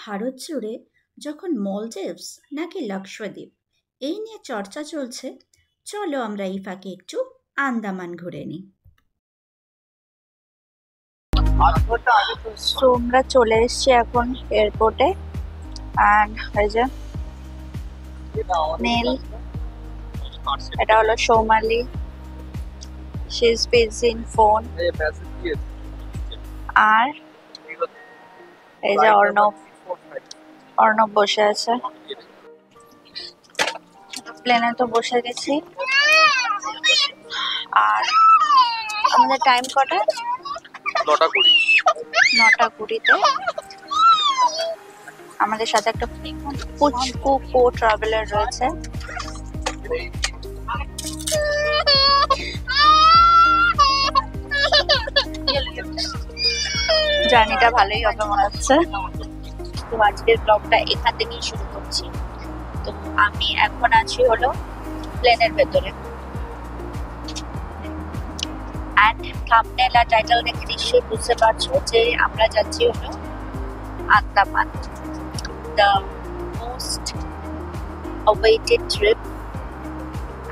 ভারত জুড়ে যখন মলদ্বীপস নাকি লাক্ষদ্বীপ এই নিয়ে চর্চা চলছে, চলো আমরা এই ফাঁকে একটু আন্দামান ঘুরে নিই। সো আমরা চলে এসেছি এখন এয়ারপোর্টে। অ্যান্ড এই যে নীল, এটা হলো Soumali, she is busy in phone. আর এই যে অর্ণব বসে আছে। প্লেনে তো বসে গেছি। আর আমাদের টাইম কটা? 9:20-তে। আমাদের সাথে একটা পুচকু কো ট্রাভেলার রয়েছে। জার্নিটা ভালোই হবে মনে হচ্ছে। তো আজকের ব্লগটা এখান থেকেই শুরু করছি। তো আমি এখন আছি হলো প্লেনের ভেতরে। অ্যান্ড থাম্বনেল আর টাইটেল দেখে নিশ্চয়ই বুঝতে পারছো যে আমরা যাচ্ছি হলো Andaman, the most awaited trip.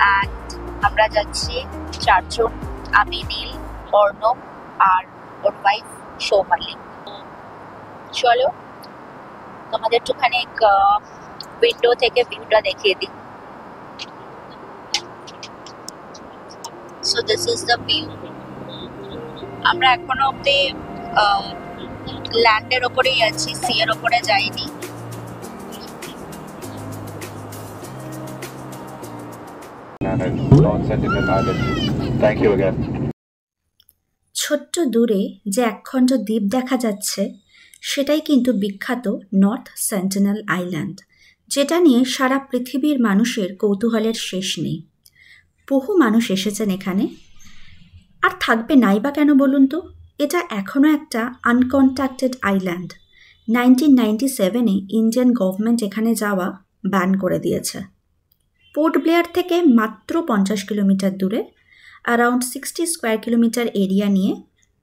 And আমরা যাচ্ছি 4 জন, আমি, নীল, অর্ণব আর ওর ওয়াইফ সৌমালি। চলো তোমাদের একটুখানি উইন্ডো থেকে ভিউটা দেখিয়ে দিই। So this is the view. আমরা এখনো অব্দি ল্যান্ডের ওপরেই আছি, সি এর ওপরে যাইনি। ছোট্ট দূরে যে একখণ্ড দ্বীপ দেখা যাচ্ছে সেটাই কিন্তু বিখ্যাত নর্থ সেন্টিনেল আইল্যান্ড, যেটা নিয়ে সারা পৃথিবীর মানুষের কৌতূহলের শেষ নেই। বহু মানুষ এসেছেন এখানে, আর থাকবে নাই বা কেন বলুন তো? এটা এখনও একটা আনকন্ট্যাক্টেড আইল্যান্ড। 1997-এ ইন্ডিয়ান গভর্নমেন্ট এখানে যাওয়া ব্যান করে দিয়েছে। পোর্ট ব্লেয়ার থেকে মাত্র 50 কিলোমিটার দূরে অ্যারাউন্ড 60 স্কোয়ার কিলোমিটার এরিয়া নিয়ে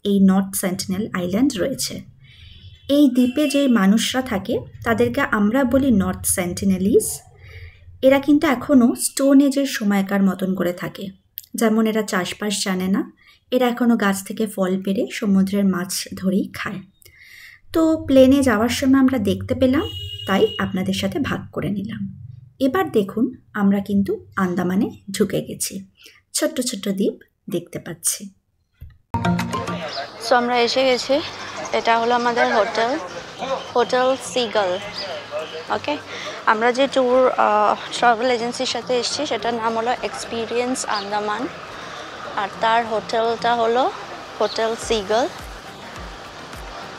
এই নর্থ সেন্টিনেল আইল্যান্ড রয়েছে। এই দ্বীপে যে মানুষরা থাকে তাদেরকে আমরা বলি নর্থ সেন্টিনেলিস। এরা কিন্তু এখনও স্টোন এজের সময়কার মতন করে থাকে। যেমন এরা চাষবাস জানে না, এরা এখনও গাছ থেকে ফল পেড়ে সমুদ্রের মাছ ধরেই খায়। তো প্লেনে যাওয়ার সময় আমরা দেখতে পেলাম, তাই আপনাদের সাথে ভাগ করে নিলাম। এবার দেখুন আমরা কিন্তু আন্দামানে ঢুকে গেছি, ছোট্ট ছোট্ট দ্বীপ দেখতে পাচ্ছি। সো আমরা এসে গেছি। এটা হলো আমাদের হোটেল সিগাল। ওকে, আমরা যে ট্রাভেল এজেন্সির সাথে এসেছি সেটার নাম হলো এক্সপিরিয়েন্স আন্দামান, আর তার হোটেলটা হলো হোটেল সিগাল।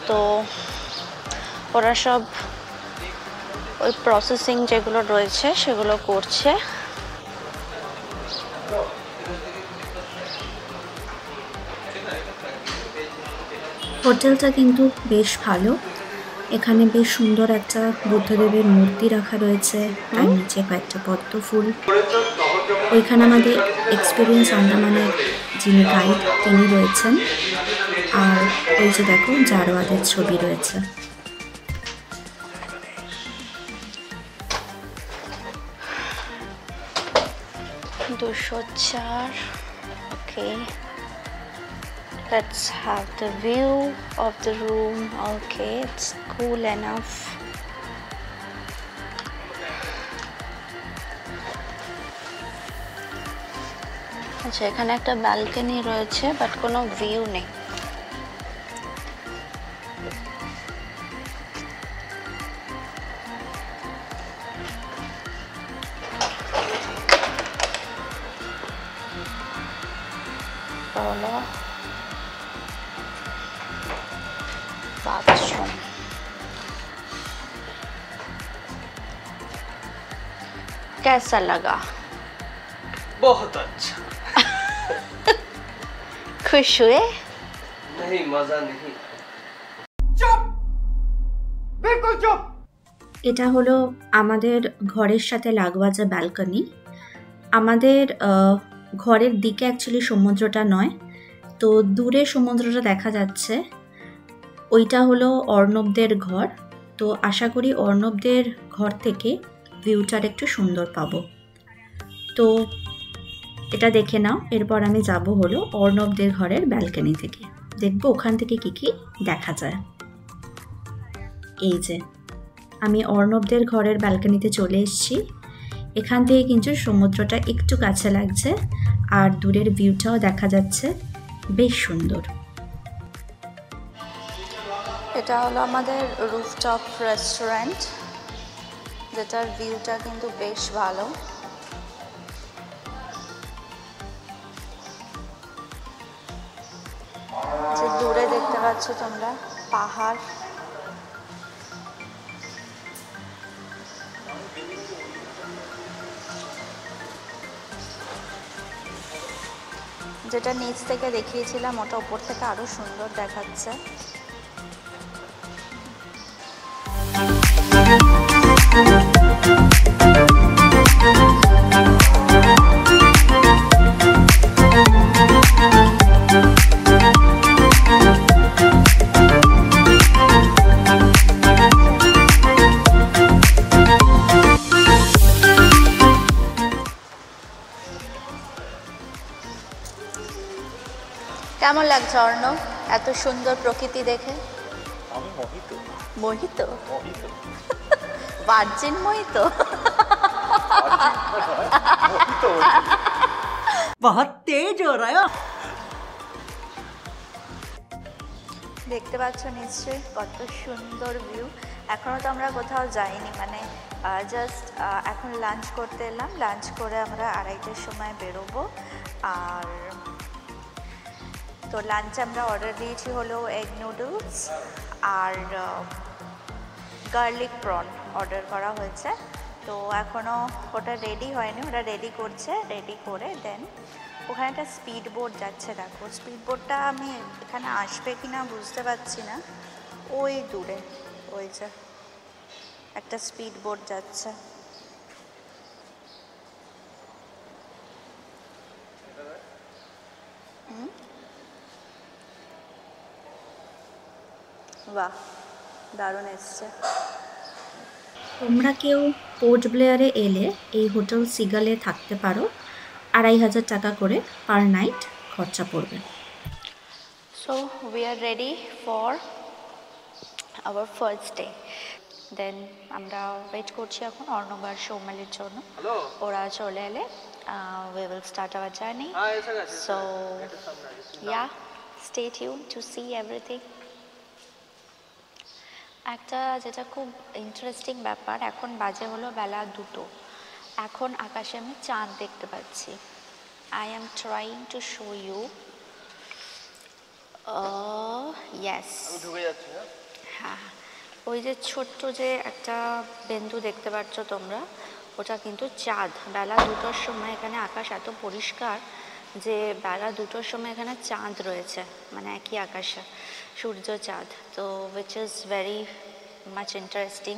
তো ওরা সব ওই প্রসেসিং যেগুলো রয়েছে সেগুলো করছে। হোটেলটা কিন্তু বেশ ভালো। এখানে বেশ সুন্দর একটা বুদ্ধদেবের মূর্তি রাখা রয়েছে, তার নিচে কয়েকটা পদ্ম ফুল। ওইখানে আমাদের এক্সপিরিয়েন্স আন্দামানের যিনি গাইড তিনি রয়েছেন। আর ওই যে দেখো জারোয়াদের ছবি রয়েছে। Okay, let's have the view of the room. Okay, it's cool enough. আচ্ছা, এখানে একটা ব্যালকনি রয়েছে বাট কোনো ভিউ নেই। बाथरूम कैसा लगा? बहुत अच्छा। खुश हुए? नहीं, मजा नहीं। चुप, बिल्कुल चुप। এটা হলো আমাদের ঘরের সাথে লাগোয়া যে ব্যালকনি। আমাদের ঘরের দিকে অ্যাকচুয়ালি সমুদ্রটা নয়, তো দূরে সমুদ্রটা দেখা যাচ্ছে। ওইটা হলো অর্ণবদের ঘর। তো আশা করি অর্ণবদের ঘর থেকে ভিউটার একটু সুন্দর পাবো। তো এটা দেখে নাও, এরপর আমি যাব হলো অর্ণবদের ঘরের ব্যালকনি থেকে, দেখবো ওখান থেকে কি কি দেখা যায়। এই যে আমি অর্ণবদের ঘরের ব্যালকনিতে চলে এসেছি। এখান থেকে কিন্তু সমুদ্রটা একটু কাছে লাগছে আর দূরের ভিউটাও দেখা যাচ্ছে, বেশ সুন্দর। এটা হলো আমাদের রুফটপ রেস্টুরেন্ট, যেটার ভিউটা কিন্তু বেশ ভালো। যে দূরে দেখতে পাচ্ছ তোমরা পাহাড়, যেটা নিচ থেকে দেখিয়েছিলাম ওটা উপর থেকে আরো সুন্দর দেখাচ্ছে। কেমন লাগছে অর্ণব এত সুন্দর প্রকৃতি দেখে? আমি মোহিত। মোহিত? ভার্জিন মোহিত? बहुत तेज हो रहा है। দেখতে পাচ্ছ নিশ্চয়ই কত সুন্দর ভিউ। এখনও তো আমরা কোথাও যাইনি, মানে জাস্ট এখন লাঞ্চ করতে এলাম। লাঞ্চ করে আমরা 2:30টার সময় বেরোবো। আর তো লাঞ্চে আমরা অর্ডার দিয়েছি হলো এগ নুডলস আর গার্লিক প্রন অর্ডার করা হয়েছে। তো এখনও ওটা রেডি হয়নি, ওটা রেডি করছে। রেডি করে দেন ওখানে একটা স্পিড বোট যাচ্ছে। দেখো স্পিড বোটটা আমি এখানে আসবে কি না বুঝতে পারছি না। ওই দূরে ওই যে একটা স্পিড বোট যাচ্ছে। বাহ, দারুণ এসছে। তোমরা কেউ পোর্ট ব্লেয়ারে এলে এই হোটেল সিগালে থাকতে পারো, 2500 টাকা করে পার নাইট খরচা পড়বে। So we are ready for our first day. Then আমরা ওয়েট করছি এখন অর্ণব আর সৌমালির জন্য। ওরা চলে এলে we will start our journey. So yeah, stay tuned to see everything. একটা যেটা খুব ইন্টারেস্টিং ব্যাপার, এখন বাজে হলো বেলা 2টো। এখন আকাশে আমি চাঁদ দেখতে পাচ্ছি। I am trying to show you. Yes, হ্যাঁ, ওই যে ছোট্ট যে একটা বিন্দু দেখতে পাচ্ছ তোমরা, ওটা কিন্তু চাঁদ। বেলা 2টোর সময় এখানে আকাশ এত পরিষ্কার যে বেলা 2টোর সময় এখানে চাঁদ রয়েছে, মানে একই আকাশে সূর্য চাঁদ। তো which is very much interesting.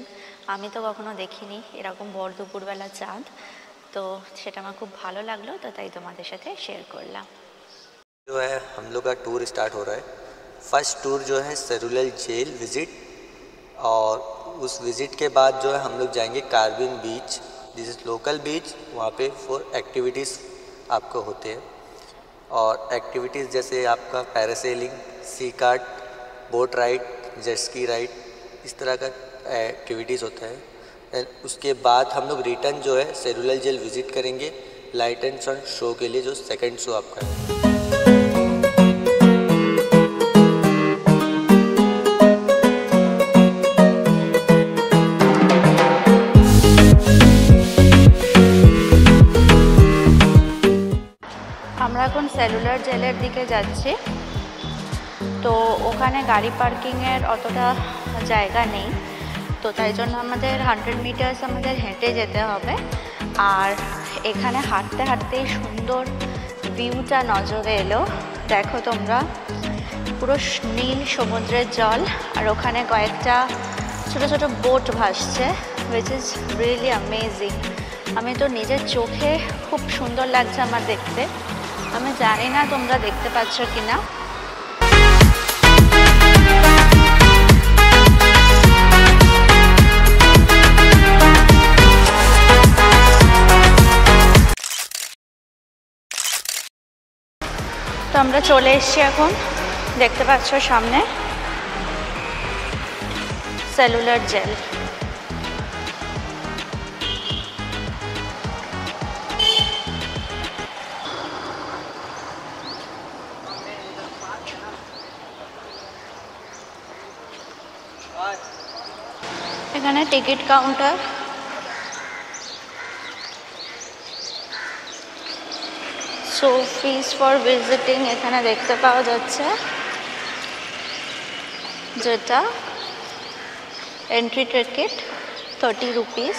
আমি তো কখনো দেখিনি এরকম ভর দুপুরবেলা চাঁদ, তো সেটা আমার খুব ভালো লাগলো, তো তাই তোমাদের সাথে শেয়ার করলাম। जो है हम लोग का टूर स्टार्ट हो रहा है। फर्स्ट टूर जो है सेरुलर जेल विज़िट, और उस विज़िट के बाद जो है हम लोग जाएंगे कार्बिन बीच। दिस इज़ लोकल बीच। वहाँ पे 4 एक्टिविटीज़ आपको होते हैं, और एक्टिविटीज़ जैसे आपका parasailing, sea cart, boat ride, jet ski ride, इस तरह का एक्टिविटीज़ होता है। एंड उसके बाद हम लोग रिटर्न जो है सेरुलर जेल विज़िट करेंगे लाइट एंड साउंड शो के लिए, जो सेकंड शो आपका है। আমরা এখন সেলুলার জেলের দিকে যাচ্ছি। তো ওখানে গাড়ি পার্কিংয়ের অতটা জায়গা নেই, তো তাই জন্য আমাদের 100 মিটার্স আমাদের হেঁটে যেতে হবে। আর এখানে হাঁটতে হাঁটতেই সুন্দর ভিউটা নজরে এলো। দেখো তোমরা, পুরো নীল সমুদ্রের জল, আর ওখানে কয়েকটা ছোট ছোট বোট ভাসছে, উইচ ইজ রিয়েলি অ্যামেজিং। আমি তো নিজের চোখে খুব সুন্দর লাগছে আমার দেখতে। আমি জানি না তোমরা দেখতে পাচ্ছ কি না। আমরা চলে এসেছি এখন, দেখতে পাচ্ছ সামনে সেলুলার জেল। এখানে ticket counter, so fees for visiting এখানে দেখতে পাওয়া যাচ্ছে, যেটা এন্ট্রি টিকিট 30 রুপিস।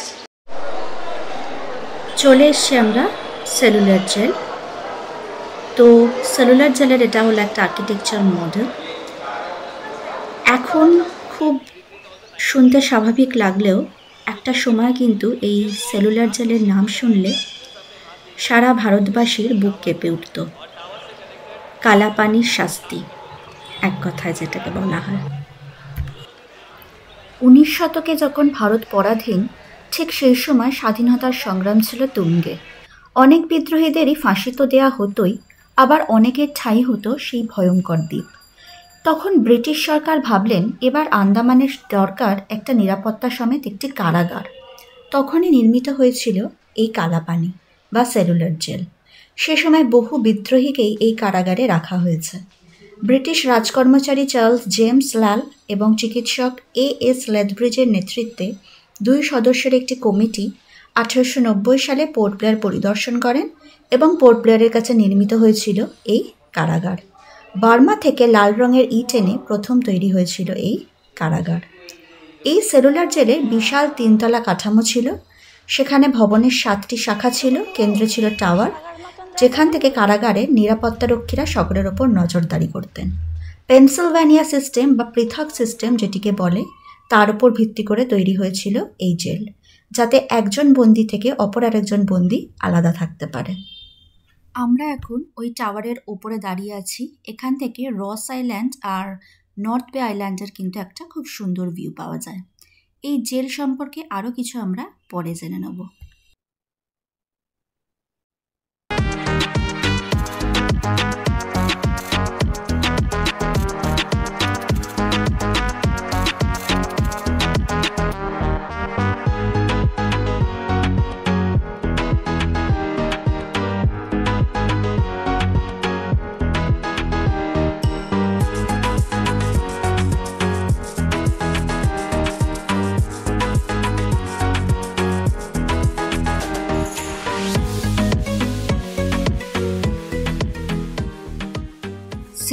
চলে এসছি আমরা সেলুলার জেল। তো সেলুলার জেলের এটা হলো একটা আর্কিটেকচার মডেল। এখন খুব শুনতে স্বাভাবিক লাগলেও একটা সময় কিন্তু এই সেলুলার জেলের নাম শুনলে সারা ভারতবাসীর বুক কেঁপে উঠত। কালাপানির শাস্তি এক কথায় যেটাকে বলা হয়। 19 শতকে যখন ভারত পরাধীন, ঠিক সেই সময় স্বাধীনতার সংগ্রাম ছিল তুঙ্গে। অনেক বিদ্রোহীদেরই ফাঁসি তো দেওয়া হতোই, আবার অনেকের ঠাঁই হতো সেই ভয়ঙ্কর দ্বীপ। তখন ব্রিটিশ সরকার ভাবলেন এবার আন্দামানের দরকার একটা নিরাপত্তা সমেত একটি কারাগার। তখনই নির্মিত হয়েছিল এই কালাপানি বা সেলুলার জেল। সে সময় বহু বিদ্রোহীকেই এই কারাগারে রাখা হয়েছে। ব্রিটিশ রাজকর্মচারী চার্লস জেমস লাল এবং চিকিৎসক A.S. লেথব্রিজের নেতৃত্বে 2 সদস্যের একটি কমিটি 1890 সালে পোর্ট ব্লেয়ার পরিদর্শন করেন এবং পোর্ট ব্লেয়ারের কাছে নির্মিত হয়েছিল এই কারাগার। বার্মা থেকে লাল রঙের ইট এনে প্রথম তৈরি হয়েছিল এই কারাগার। এই সেলুলার জেলে বিশাল 3তলা কাঠামো ছিল। সেখানে ভবনের 7টি শাখা ছিল, কেন্দ্রে ছিল টাওয়ার, যেখান থেকে কারাগারের নিরাপত্তারক্ষীরা সকলের ওপর নজরদারি করতেন। পেনসিলভানিয়া সিস্টেম বা পৃথক সিস্টেম যেটিকে বলে, তার উপর ভিত্তি করে তৈরি হয়েছিল এই জেল, যাতে একজন বন্দী থেকে অপর আরেকজন বন্দী আলাদা থাকতে পারে। আমরা এখন ওই টাওয়ারের ওপরে দাঁড়িয়ে আছি। এখান থেকে রস আইল্যান্ড আর নর্থ বে আইল্যান্ডের কিন্তু একটা খুব সুন্দর ভিউ পাওয়া যায়। এই জেল সম্পর্কে আরও কিছু আমরা পরে জেনে নেব।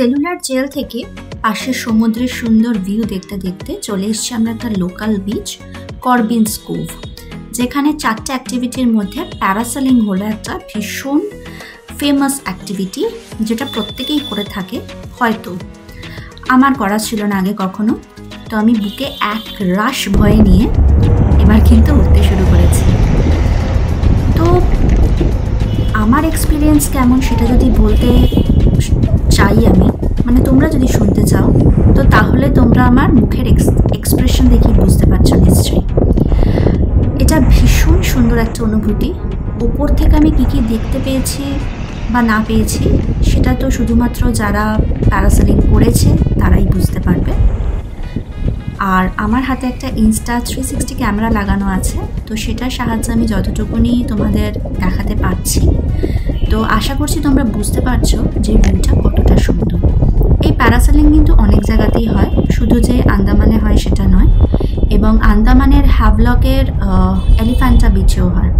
সেলুলার জেল থেকে পাশের সমুদ্রের সুন্দর ভিউ দেখতে দেখতে চলে এসেছি আমরা একটা লোকাল বিচ, করবিনস কোভ, যেখানে 4টে অ্যাক্টিভিটির মধ্যে প্যারাসেলিং হলো একটা ভীষণ ফেমাস অ্যাক্টিভিটি, যেটা প্রত্যেকেই করে থাকে। হয়তো আমার করা ছিল না আগে কখনো, তো আমি বুকে এক রাশ ভয় নিয়ে এবার কিন্তু উঠতে শুরু করেছি। তো আমার এক্সপিরিয়েন্স কেমন সেটা যদি বলতে চাই আমি, মানে তোমরা যদি শুনতে চাও, তো তাহলে তোমরা আমার মুখের এক্সপ্রেশন দেখে বুঝতে পারছো নিশ্চয়ই। এটা ভীষণ সুন্দর একটা অনুভূতি। উপর থেকে আমি কী কী দেখতে পেয়েছি বা না পেয়েছি সেটা তো শুধুমাত্র যারা প্যারাসেলিং করেছে তারাই বুঝতে পারবে। আর আমার হাতে একটা ইনস্টা 360 ক্যামেরা লাগানো আছে, তো সেটার সাহায্যে আমি যতটুকুনি তোমাদের দেখাতে পারছি। তো আশা করছি তোমরা বুঝতে পারছো যে ভিউটা কতটা সুন্দর। এই প্যারাসেলিং কিন্তু অনেক জায়গাতেই হয়, শুধু যে আন্দামানে হয় সেটা নয়, এবং আন্দামানের হ্যাভলকের এলিফ্যান্টা বিচেও হয়।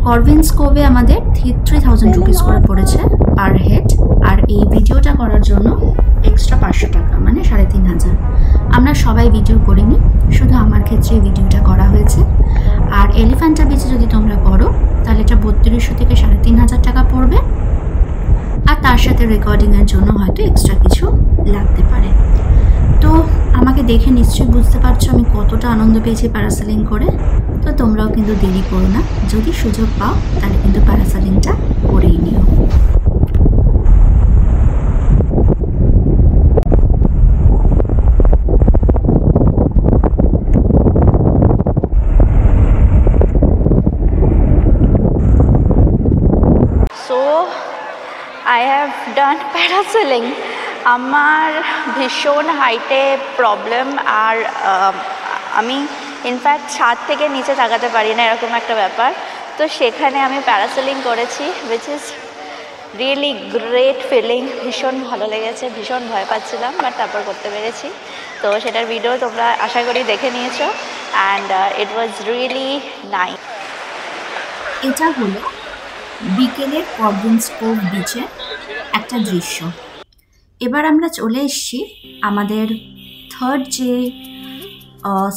করবিনস কোভে আমাদের 3000 রুপিস করে পড়েছে পার হেড, আর এই ভিডিওটা করার জন্য এক্সট্রা 500 টাকা, মানে 3500। আমরা সবাই ভিডিও করিনি, শুধু আমার ক্ষেত্রে ভিডিওটা করা হয়েছে। আর এলিফ্যান্টা বিচে যদি তোমরা করো তাহলে এটা 3200 থেকে 3500 টাকা পড়বে, আর তার সাথে রেকর্ডিংয়ের জন্য হয়তো এক্সট্রা কিছু লাগতে পারে। তো আমাকে দেখে নিশ্চয়ই বুঝতে পারছো আমি কতটা আনন্দ পেয়েছি প্যারাসেলিং করে। তো তোমরাও কিন্তু দেরি করো না, যদি সুযোগ পাও তাহলে কিন্তু প্যারাসেলিংটা করেই নিও। I have done one, parasailing. আমার ভীষণ হাইটে প্রবলেম, আর আমি ইনফ্যাক্ট ছাদ থেকে নিচে তাকাতে পারি না, এরকম একটা ব্যাপার। তো সেখানে আমি প্যারাসেলিং করেছি, which is really great feeling. ভীষণ ভালো লেগেছে, ভীষণ ভয় পাচ্ছিলাম, বাট তারপর করতে পেরেছি। তো সেটার ভিডিও তোমরা আশা করি দেখে নিয়েছো, and it was really nice. এটা হলো বিকেলের কর্বন্স কোভ বিচের একটা দৃশ্য। এবার আমরা চলে এসেছি আমাদের থার্ড যে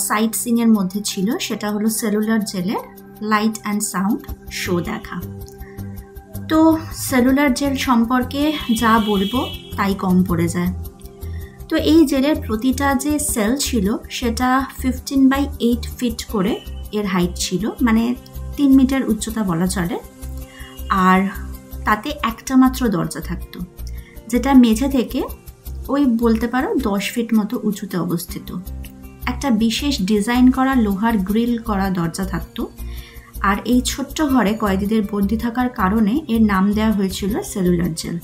সাইট সিনের মধ্যে ছিল, সেটা হলো সেলুলার জেলের লাইট অ্যান্ড সাউন্ড শো দেখা। তো সেলুলার জেল সম্পর্কে যা বলবো তাই কম পড়ে যায়। তো এই জেলের প্রতিটা যে সেল ছিল সেটা 15/8 ফিট করে এর হাইট ছিল, মানে 3 মিটার উচ্চতা বলা চলে। আর তাতে একটা মাত্র দরজা থাকতো, যেটা মেঝে থেকে ওই বলতে পারো 10 ফিট মতো উঁচুতে অবস্থিত। একটা বিশেষ ডিজাইন করা লোহার গ্রিল করা দরজা থাকতো। আর এই ছোট্ট ঘরে কয়েদিদের বন্দি থাকার কারণে এর নাম দেওয়া হয়েছিল সেলুলার জেল।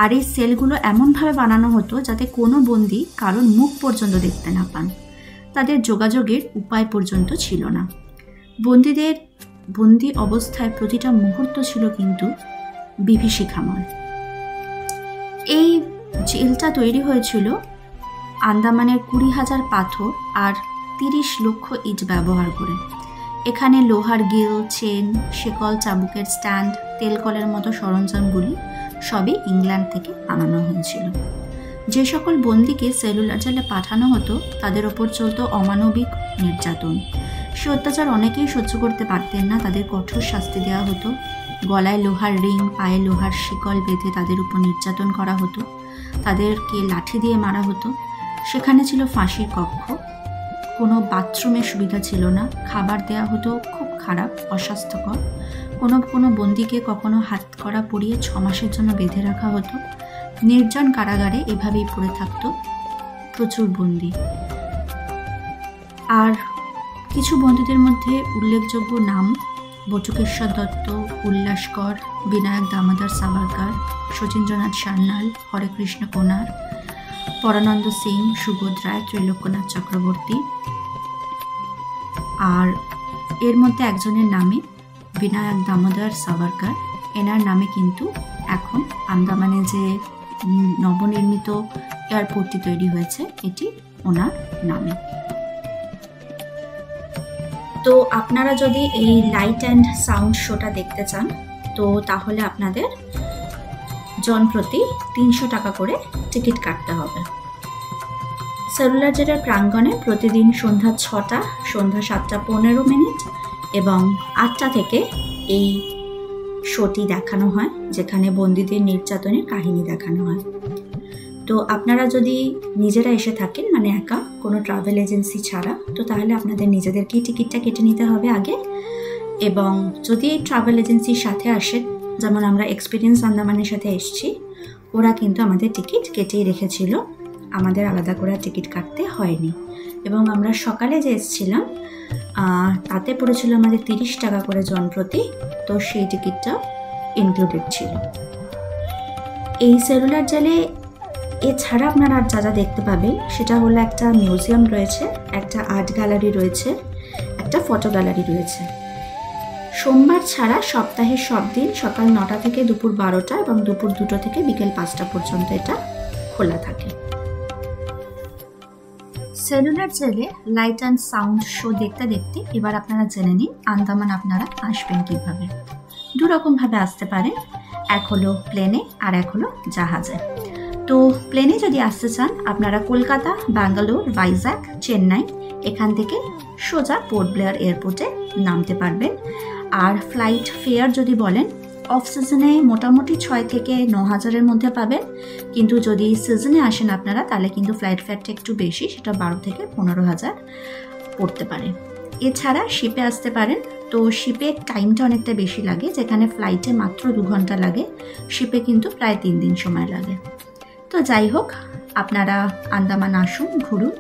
আর এই সেলগুলো এমনভাবে বানানো হতো যাতে কোনো বন্দি কারোর মুখ পর্যন্ত দেখতে না পান। তাদের যোগাযোগের উপায় পর্যন্ত ছিল না। বন্দীদের বন্দি অবস্থায় প্রতিটা মুহূর্ত ছিল কিন্তু বিভীষিকাময়। এই জেলটা তৈরি হয়েছিল আন্দামানের 20,000 পাথর আর 30 লক্ষ ইট ব্যবহার করে। এখানে লোহার গিল, চেন, শেকল, চাবুকের স্ট্যান্ড, তেলকলের মতো সরঞ্জামগুলি সবই ইংল্যান্ড থেকে আনানো হয়েছিল। যে সকল বন্দীকে সেলুলার জেলে পাঠানো হতো তাদের ওপর চলত অমানবিক নির্যাতন। সে অত্যাচার অনেকেই সহ্য করতে পারতেন না, তাদের কঠোর শাস্তি দেওয়া হতো। গলায় লোহার রিং, পায়ে লোহার শিকল বেঁধে তাদের উপর নির্যাতন করা হতো। তাদেরকে লাঠি দিয়ে মারা হতো। সেখানে ছিল ফাঁসির কক্ষ। কোনো বাথরুমের সুবিধা ছিল না। খাবার দেওয়া হতো খুব খারাপ, অস্বাস্থ্যকর। কোনো বন্দীকে কখনো হাত কড়া পরিয়ে 6 মাসের জন্য বেঁধে রাখা হতো। নির্জন কারাগারে এভাবেই পড়ে থাকতো প্রচুর বন্দী। আর কিছু বন্দীদের মধ্যে উল্লেখযোগ্য নাম বটুকেশ্বর দত্ত, উল্লাসকর, বিনায়ক দামোদর সাভারকর, শচীন্দ্রনাথ সান্যাল, হরেকৃষ্ণ কোনার, পরানন্দ সিং, সুবোধ রায়, ত্রৈলোক্যনাথ চক্রবর্তী। আর এর মধ্যে একজনের নামে বিনায়ক দামোদর সাভারকর, এনার নামে কিন্তু এখন আন্দামানে যে নবনির্মিত এয়ারপোর্টটি তৈরি হয়েছে এটি ওনার নামে। তো আপনারা যদি এই লাইট অ্যান্ড সাউন্ড শোটা দেখতে চান তো তাহলে আপনাদের জনপ্রতি 300 টাকা করে টিকিট কাটতে হবে। সেলুলার জেলের প্রাঙ্গণে প্রতিদিন সন্ধ্যা 6টা, সন্ধ্যা 7:15 এবং 8টা থেকে এই শোটি দেখানো হয়, যেখানে বন্দীদের নির্যাতনের কাহিনী দেখানো হয়। তো আপনারা যদি নিজেরা এসে থাকেন, মানে একা, কোনো ট্রাভেল এজেন্সি ছাড়া, তো তাহলে আপনাদের নিজেদেরকেই টিকিটটা কেটে নিতে হবে আগে। এবং যদি এই ট্রাভেল এজেন্সির সাথে আসে, যেমন আমরা এক্সপিরিয়েন্স আন্দামানের সাথে এসেছি, ওরা কিন্তু আমাদের টিকিট কেটেই রেখেছিল, আমাদের আলাদা করে টিকিট কাটতে হয়নি। এবং আমরা সকালে যে এসেছিলাম তাতে পড়েছিল আমাদের 30 টাকা করে জনপ্রতি, তো সেই টিকিটটা ইনক্লুডেড ছিল। এই সেলুলার জেলে এছাড়া আপনারা আর যা যা দেখতে পাবেন সেটা হলো একটা মিউজিয়াম রয়েছে, একটা আর্ট গ্যালারি রয়েছে, একটা ফটো গ্যালারি রয়েছে। সোমবার ছাড়া সপ্তাহের সব দিন সকাল 9টা থেকে দুপুর 12টা এবং দুপুর 2টো থেকে বিকেল 5টা পর্যন্ত এটা খোলা থাকে। সেলুলার জেলে লাইট অ্যান্ড সাউন্ড শো দেখতে দেখতে এবার আপনারা জেনে নিন আন্দামান আপনারা আসবেন কীভাবে। 2 রকমভাবে আসতে পারেন, এক হলো প্লেনে আর এক হলো জাহাজে। তো প্লেনে যদি আসতে চান আপনারা কলকাতা, ব্যাঙ্গালোর, ভাইজ্যাক, চেন্নাই এখান থেকে সোজা পোর্ট ব্লেয়ার এয়ারপোর্টে নামতে পারবেন। আর ফ্লাইট ফেয়ার যদি বলেন, অফ সিজনে মোটামুটি 6 থেকে 9,000-এর মধ্যে পাবেন, কিন্তু যদি সিজনে আসেন আপনারা তাহলে কিন্তু ফ্লাইট ফেয়ারটা একটু বেশি, সেটা 12 থেকে 15,000 পড়তে পারে। এছাড়া শিপে আসতে পারেন, তো শিপে টাইমটা অনেকটা বেশি লাগে, যেখানে ফ্লাইটে মাত্র 2 ঘন্টা লাগে, শিপে কিন্তু প্রায় 3 দিন সময় লাগে। তো যাই হোক, আপনারা আন্দামান আসুন, ঘুরুন,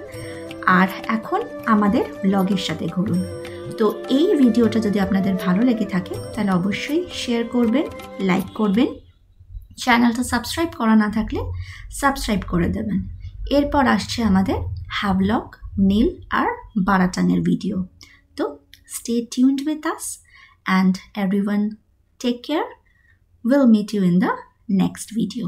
আর এখন আমাদের ব্লগের সাথে ঘুরুন। তো এই ভিডিওটা যদি আপনাদের ভালো লেগে থাকে তাহলে অবশ্যই শেয়ার করবেন, লাইক করবেন, চ্যানেলটা সাবস্ক্রাইব করা না থাকলে সাবস্ক্রাইব করে দেবেন। এরপর আসছে আমাদের হ্যাভলক, নীল আর বারাটাঙের ভিডিও। তো stay tuned with us and everyone take care. We'll meet you in the next video.